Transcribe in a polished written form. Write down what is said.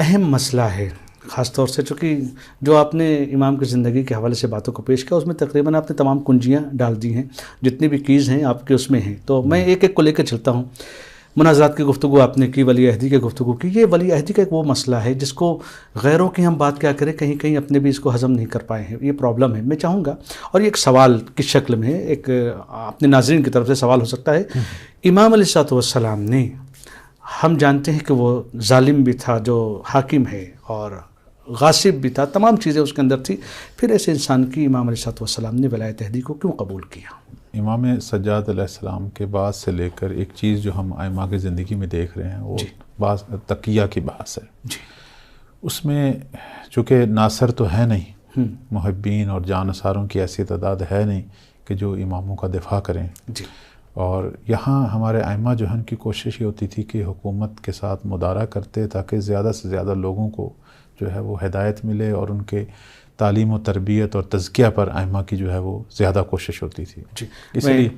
اہم مسئلہ ہے، خاص طور سے چونکہ جو آپ نے امام کی زندگی کے حوالے سے باتوں کو پیش کیا، اس میں تقریباً آپ نے تمام کنجیاں ڈال دی ہیں، جتنی بھی کیز ہیں آپ کے اس میں ہیں، تو میں ایک ایک کو لے کے چلتا ہوں۔ منازعات کی گفتگو آپ نے کی، ولی عہدی کی گفتگو کی۔ یہ ولی عہدی کا ایک وہ مسئلہ ہے جس کو غیروں کی ہم بات کیا کریں، کہیں کہیں اپنے بھی اس کو ہضم نہیں کر پائے ہیں، یہ پرابلم ہے۔ میں چاہوں گا، اور یہ ایک سوال کی شکل میں ایک اپنے ناظرین کی طرف سے سوال ہو سکتا ہے، امام علیہ السلام نے، ہم جانتے ہیں کہ وہ ظالم بھی تھا جو حاکم ہے، اور غاصب بھی تھا، تمام چیزیں اس کے اندر تھی، پھر ایسے انسان کی امام علیہ السلام نے ولایت عہدی کو کیوں قبول کیا؟ امام سجاد علیہ السلام کے بعد سے لے کر ایک چیز جو ہم ائمہ کی زندگی میں دیکھ رہے ہیں، وہ بعض تقیہ کی بحث ہے۔ اس میں چونکہ ناصر تو ہے نہیں، محبین اور جانصاروں کی ایسی تعداد ہے نہیں کہ جو اماموں کا دفاع کریں، اور یہاں ہمارے ائمہ جو ہیں ان کی کوشش یہ ہوتی تھی کہ حکومت کے ساتھ مدارا کرتے تاکہ زیادہ سے زیادہ لوگوں کو جو ہے وہ ہدایت ملے، اور ان کے تعلیم و تربیت اور تزکیہ پر ائمہ کی جو ہے وہ زیادہ کوشش ہوتی تھی۔ اس لیے